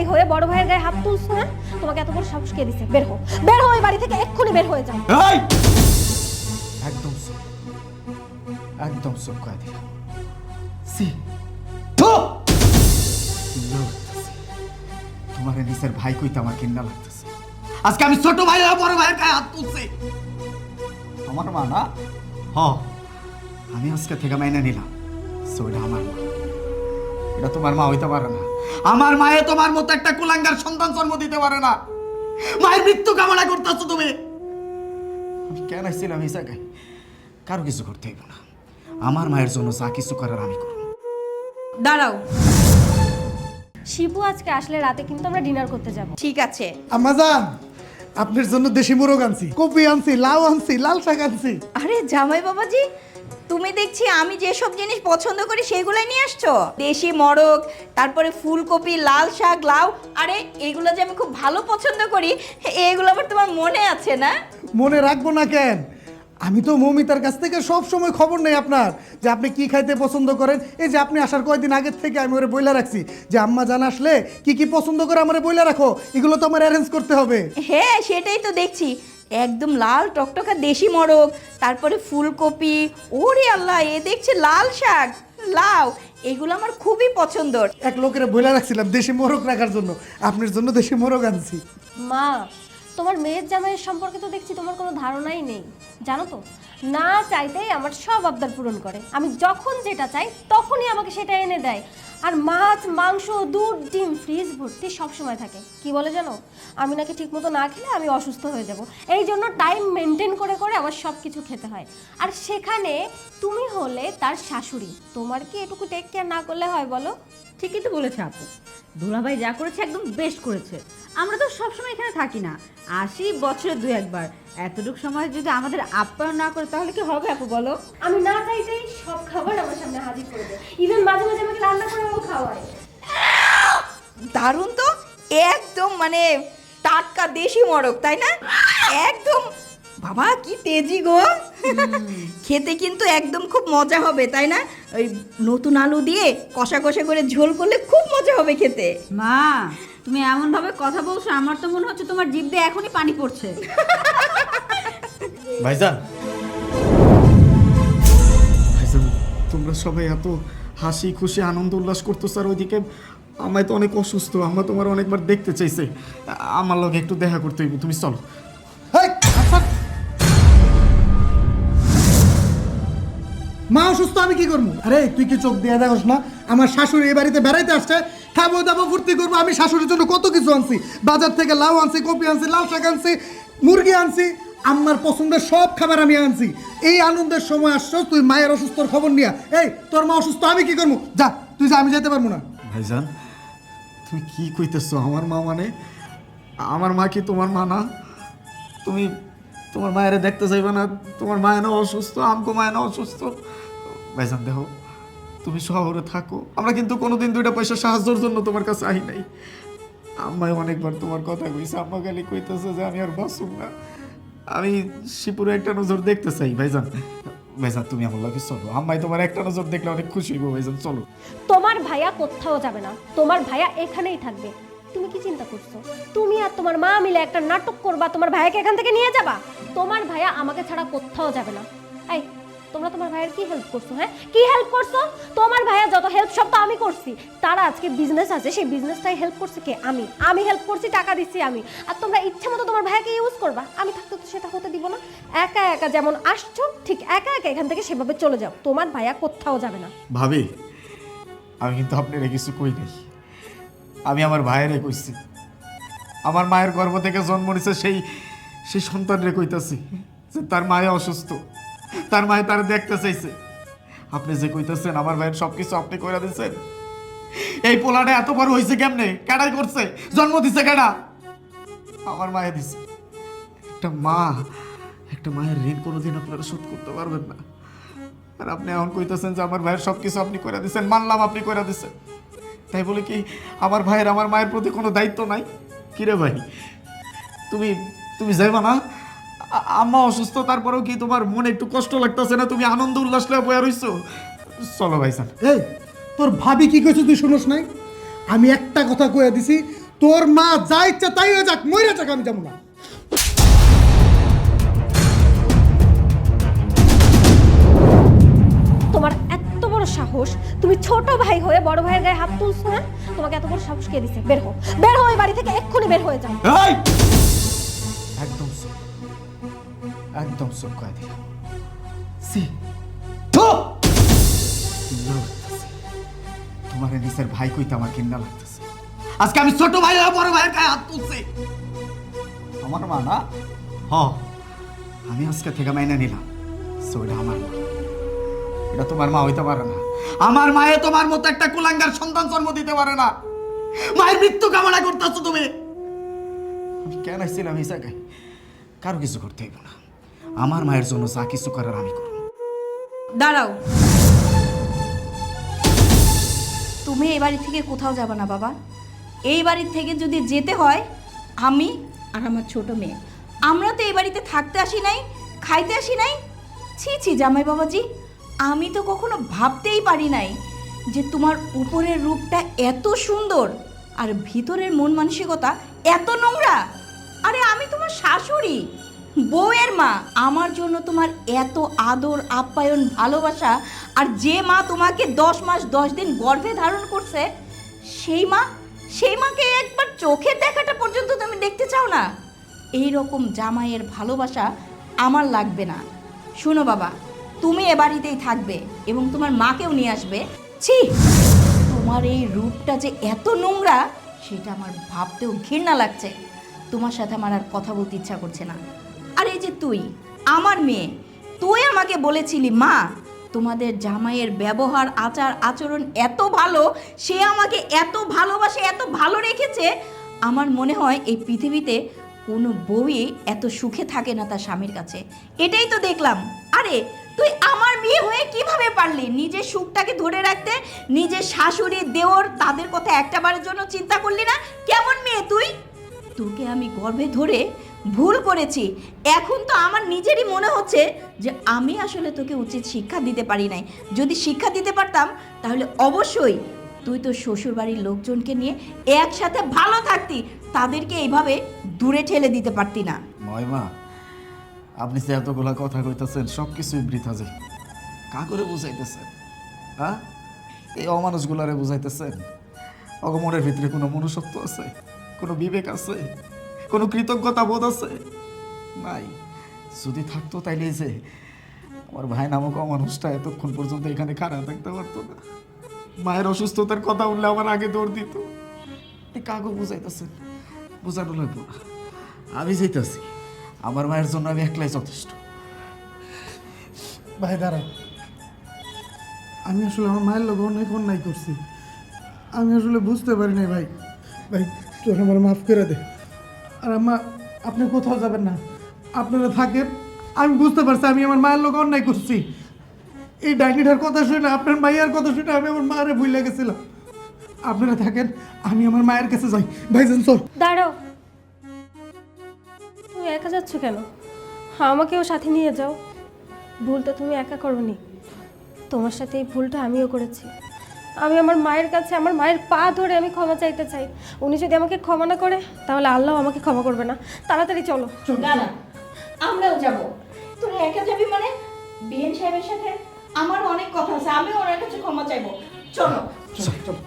ভাই হয়ে বড় ভাইয়ের গায়ে হাত তুলছো না? তোমাকে এত বড় সাহস কে দিছে? বের হও, বের হও এই বাড়ি থেকে, এক্ষুনি বের হয়ে যাও। এই একদম চুপ, একদম চুপ করে দিলাম। সি তো তোমার নিজের ভাই কইতে আমার কিন্না লাগতেছে। আজকে আমি ছোট ভাই আর বড় ভাইয়ের গায়ে হাত তুলছি। আমার মা না, হ আমি আজকে থেকে মাইনে নিলাম সেটা আমার মা, এটা তোমার মা হইতে পারে না। আমার মায়ে তোমার মতো একটা কুলাঙ্গার সন্তান জন্ম দিতে পারে না। মায়ের মৃত্যু কামনা করতেছো তুমি। আমি কেন আসছিলাম এই জায়গায়? কারো কিছু করতে হইব না, আমার মায়ের জন্য যা কিছু করার আমি করব। দাঁড়াও। শিবু আজকে আসলে রাতে কিন্তু আমরা ডিনার করতে যাব। ঠিক আছে। আম্মাজান, আপনার জন্য দেশি মোরগ আনছি, কপি আনছি, লাউ আনছি, লাল শাক আনছি। আরে জামাই বাবাজি, তুমি দেখছি আমি যেসব জিনিস পছন্দ করি সেগুলাই নিয়ে আসছো। দেশি মোরগ, তারপরে ফুলকপি, লাল শাক, লাউ। আরে এগুলো যে আমি খুব ভালো পছন্দ করি, এগুলো আবার তোমার মনে আছে না? মনে রাখবো না কেন? আমি তো মৌমিতার কাছ থেকে সব সময় খবর নেই আপনার, যে আপনি কি খাইতে পছন্দ করেন। এই যে আপনি আসার কয়েকদিন আগের থেকে আমি ওরে বইলা রাখছি যে আম্মা জান আসলে কি কি পছন্দ করে আমারে বইলা রাখো, এগুলো তো আমার অ্যারেঞ্জ করতে হবে। হ্যাঁ সেটাই তো দেখছি, একদম লাল টকটকা দেশি মোরগ, তারপরে ফুলকপি, ওরে আল্লাহ, এ দেখছি লাল শাক, লাউ, এগুলো আমার খুবই পছন্দর। এক লোকের বইলা রাখছিলাম দেশি মোরগ রাখার জন্য, আপনার জন্য দেশি মোরগ আনছি। মা, তোমার মেয়ের জামাইয়ের সম্পর্কে তো দেখছি তোমার কোনো ধারণাই নেই, জানো তো? না চাইতেই আমার সব আবদার পূরণ করে। আমি যখন যেটা চাই তখনই আমাকে সেটা এনে দেয়। আর মাছ, মাংস, দুধ, ডিম ফ্রিজ ভর্তি সব সময় থাকে। কি বলে জানো? আমি নাকি ঠিকমতো না খেলে আমি অসুস্থ হয়ে যাব, এই জন্য টাইম মেনটেন করে করে আমার সব কিছু খেতে হয়। আর সেখানে তুমি হলে তার শাশুড়ি, তোমার কি এটুকু টেক কেয়ার না করলে হয় বলো? ঠিকই তো বলেছে আপু, দুলাভাই যা করেছে একদম বেস্ট করেছে। আমরা তো সবসময় এখানে থাকি না, আসি বছরে 2-1 বার। এতটুকু সময় যদি আমাদের আপ্যায়ন না করে তাহলে কি হবে আপু বলো? আমি না চাইতেই সব খাবার আমার সামনে হাজির করে দেয়, ইভেন মাঝে মাঝে আমাকে রান্না করেও খাওয়ায়। দারুণ তো, একদম মানে টাটকা দেশি মোরগ, তাই না? একদম বাবা কি তেজি গো। খেতে কিন্তু একদম খুব মজা হবে, তাই না? ওই নতুন আলু দিয়ে কষা কষা করে ঝোল করলে খুব মজা হবে খেতে। মা, তুমি এমন ভাবে কথা বলছো, আমার তো মনে হচ্ছে তোমার জিভ দিয়ে এখনই পানি পড়ছে। ভাইজান, ভাইজান তোমরা সবাই এত হাসি খুশি আনন্দ উল্লাস করতেছ, আর ওইদিকে আমায় তো অনেক অসুস্থ, আমরা তোমার অনেকবার দেখতে চাইছে, আমার লগে একটু দেখা করতে হইব, তুমি চলো। হেই, আচ্ছা। মা অসুস্থ, আমি কি করবো? আরে তুই কি চোখ দিয়ে দেখোস না আমার শাশুড়ি এই বাড়িতে বেড়াইতে আসছে, খাবো দাবো ফুর্তি করবো। আমি শাশুড়ির জন্য কত কিছু আনছি, বাজার থেকে লাউ আনছি, কপি আনছি, লাল শাক আনছি, মুরগি আনছি, আমার পছন্দের সব খাবার আমি আনছি। এই আনন্দের সময় আসছো তুই মায়ের অসুস্থর খবর নিয়া। এই তোর মা অসুস্থ, আমি কি করবো? যা তুই যা, আমি যেতে পারবো না। ভাইজান তুমি কি কইতেছো? আমার মা মানে আমার মা কি তোমার মা না? তুমি তোমার মায়ের দেখতে চাইবে না? তোমার মায়ের অসুস্থ, আমকো মায়ের অসুস্থ। ভাইজান দেখো, তুমি শহরে থাকো, আমরা কিন্তু কোনোদিন 2টা পয়সা সাহায্যের জন্য তোমার কাছে আহি নাই। আম্মাই অনেকবার তোমার কথা কইছে, আম্মা খালি কইতেছে যে আমি আর বাঁচুম না। আমি শিপুরে একটা নজর দেখতে চাই। ভাইজান, ভাইজান তুমি আমার লাগে চলো, আম্মাই তোমার একটা নজর দেখলে অনেক খুশি হইব। ভাইজান চলো। তোমার ভাইয়া কোথাও যাবে না, তোমার ভাইয়া এখানেই থাকবে। তুমি কি চিন্তা করছো? তুমি আর তোমার মা মিলে একটা নাটক করবা, তোমার ভাইয়াকে এখান থেকে নিয়ে যাবা। তোমার ভাইয়া আমাকে ছাড়া কোথাও যাবে না। এই তোমরা তোমার ভাইয়ের কি হেল্প করছো? হ্যাঁ, কি হেল্প করছো? তোমার ভাইয়া যত হেল্প সব তো আমি করছি। তারা আজকে বিজনেস আছে, সেই বিজনেসটাই হেল্প করছে কে? আমি হেল্প করছি, টাকা দিচ্ছি আমি। আর তোমরা ইচ্ছে মতো তোমার ভাইয়াকে ইউজ করবা। আমি থাকতে তো সেটা হতে দিব না। একা একা যেমন আসছো, ঠিক একা একা এখান থেকে সেভাবে চলে যাও। তোমার ভাইয়া কোথাও যাবে না। ভাবি, আমি কিন্তু আপনারা কিছু কই নাই, আমি আমার ভাইয়েরে কইছি। আমার মায়ের গর্ভ থেকে জন্ম নিছে সেই সেই সন্তানরে কইতাছি যে তার মায়ে অসুস্থ, তার মায়ে তার দেখতে চাইছে। আপনি যে কইতাছেন আমার ভাইয়ের সব কিছু আপনি কইরা দিচ্ছেন, এই পোলাটা এত বড় হয়েছে কেমনে? কেডাই করছে? জন্ম দিছে কেডা? আমার মায়ে দিছে। একটা মায়ের ঋণ কোনোদিন আপনারা শোধ করতে পারবেন না। আর আপনি এখন কইতেছেন যে আমার ভাইয়ের সব কিছু আপনি কইরা দিচ্ছেন। মানলাম আপনি কইরা দিচ্ছেন, তাই বলে কি আমার ভাইয়ের আমার মায়ের প্রতি কোনো দায়িত্ব নাই? কিরে ভাই, তুমি তুমি যাইবা না? আম্মা অসুস্থ, তারপরেও কি তোমার মনে একটু কষ্ট লাগতেছে না? তুমি আনন্দ উল্লাস লয়ে বয়া রইছো। চলো ভাইজান। এই তোর ভাবি কি কইছে তুই শুনোস নাই? আমি একটা কথা কইয়া দিছি, তোর মা যা ইচ্ছা তাই হয়ে যাক, মইরা যাক, আমি যাবো না। তোমার এত বড় সাহস, তুমি ছোট ভাই হয়ে বড় ভাইয়ের গায়ে হাত তুলছো না? তোমাকে এত বড় সাহস কে দিছে? বের হও, বের হও এই বাড়ি থেকে, এক্ষুনি বের হয়ে যাও। এই! একদম চুপ, একদম চুপ করে দিলাম। সি থু! ঘৃণা লাগতেছে। তোমার নিচের ভাই কইতে আমার ঘৃণা লাগতেছে। আজকে আমি ছোট ভাই আর বড় ভাইয়ের গায়ে হাত তুলছি। আমার মা না? হ, আমি আজকে থেকে মাইনে নিলাম সোটা আমার মা। এটা তোমার মা হইতে পারে না। আমার মায়ে তোমার মতো একটা কুলাঙ্গার সন্তান জন্ম দিতে পারে না। মায়ের মৃত্যু কামনা করতেছো তুমি। আমি কেন আসছিলাম এই জায়গায়? কারো কিছু করতে হইব না। আমার মায়ের জন্য যা কিছু করার আমি করব। দাঁড়াও, তুমি এই বাড়ি থেকে কোথাও যাবে না বাবা। এই বাড়ি থেকে যদি যেতে হয়, আমি আর আমার ছোট মেয়ে, আমরা তো এই বাড়িতে থাকতে আসি নাই, খাইতে আসি নাই। ছি ছি জামাই বাবাজি, আমি তো কখনো ভাবতেই পারি নাই যে তোমার উপরের রূপটা এত সুন্দর আর ভিতরের মন মানসিকতা এত নোংরা। আরে আমি তোমার শাশুড়ি, বউয়ের মা। আমার জন্য তোমার এত আদর আপ্যায়ন ভালোবাসা, আর যে মা তোমাকে 10 মাস 10 দিন গর্ভে ধারণ করছে, সেই মাকে একবার চোখের দেখাটা পর্যন্ত তুমি দেখতে চাও না? এই রকম জামাইয়ের ভালোবাসা আমার লাগবে না। শোনো বাবা, তুমি এ বাড়িতেই থাকবে এবং তোমার মাকেও নিয়ে আসবে। ছি, তোমার এই রূপটা যে এত নোংরা সেটা আমার ভাবতেও ঘৃণা লাগছে। তোমার সাথে আমার আর কথা বলতে ইচ্ছা করছে না। আর এই যে তুই আমার মেয়ে, তুই আমাকে বলেছিলি মা তোমাদের জামাইয়ের ব্যবহার আচার আচরণ এত ভালো, সে আমাকে এত ভালোবাসে, এত ভালো রেখেছে। আমার মনে হয় এই পৃথিবীতে কোনো বউই এত সুখে থাকে না তার স্বামীর কাছে। এটাই তো দেখলাম। আরে তুই আমার মেয়ে হয়ে কিভাবে পারলি নিজের সুখটাকে ধরে রাখতে? নিজের শাশুড়ি দেওর তাদের কথা একটাবারের জন্য চিন্তা করলি না? কেমন মেয়ে তুই? তোকে আমি গর্ভে ধরে ভুল করেছি। এখন তো আমার নিজেরই মনে হচ্ছে যে আমি আসলে তোকে উচিত শিক্ষা দিতে পারি নাই। যদি শিক্ষা দিতে পারতাম তাহলে অবশ্যই তুই তো শ্বশুরবাড়ির লোকজনকে নিয়ে একসাথে ভালো থাকতি, তাদেরকে এইভাবে দূরে ঠেলে দিতে পারতি না। মা, আপনি যে এতগুলা কথা কইতেছেন সব কিছুই বৃথা যায়। কা করে বুঝাইতেছেন? হ্যাঁ, এই অমানুষগুলারে বুঝাইতেছেন? অগমনের ভিতরে কোনো মনুষ্যত্ব আছে? কোনো বিবেক আছে? কোনো কৃতজ্ঞতা বোধ আছে? নাই। যদি থাকতো তাইলে যে আমার ভাই নামক অমানুষটা এতক্ষণ পর্যন্ত এখানে খারাপ থাকতে পারতো না। মায়ের অসুস্থতার কথা উঠলে আমার আগে দৌড় দিত। কাগো বুঝাইতেছেন? বোঝানো লাগবো না। আমি যেতেছি। আমার মায়ের জন্য আমি একলাই যথেষ্ট। ভাই দাঁড়া, আমি আসলে আমার মায়ের লোক অনেক অন্যায় করছি। আমি আসলে বুঝতে পারি নাই ভাই। ভাই তোর আমার মাফ করে দে। আর আম্মা, আপনি কোথাও যাবেন না, আপনারা থাকেন। আমি বুঝতে পারছি আমি আমার মায়ের লোক অন্যায় করছি। এই ডাইনিটার কথা শুনে, আপনার মায়ের কথা শুনে আমি আমার মায়ের ভুলে গেছিলাম। আপনারা থাকেন, আমি আমার মায়ের কাছে যাই। ভাইজান চল। দাঁড়াও, তুমি একা যাচ্ছ কেন? আমাকেও সাথে নিয়ে যাও। ভুলটা তুমি একা করোনি, তোমার সাথে এই ভুলটা আমিও করেছি। আমি আমার মায়ের কাছে আমার মায়ের পা ধরে আমি ক্ষমা চাইতে চাই। উনি যদি আমাকে ক্ষমা না করে তাহলে আল্লাহ আমাকে ক্ষমা করবে না। তাড়াতাড়ি চলো। না না, আমরাও যাব। তুই একা যাবি মানে? বিএন সাহেবের সাথে আমার অনেক কথা আছে, আমিও ওনার কাছে ক্ষমা চাইবো। চলো চল চল।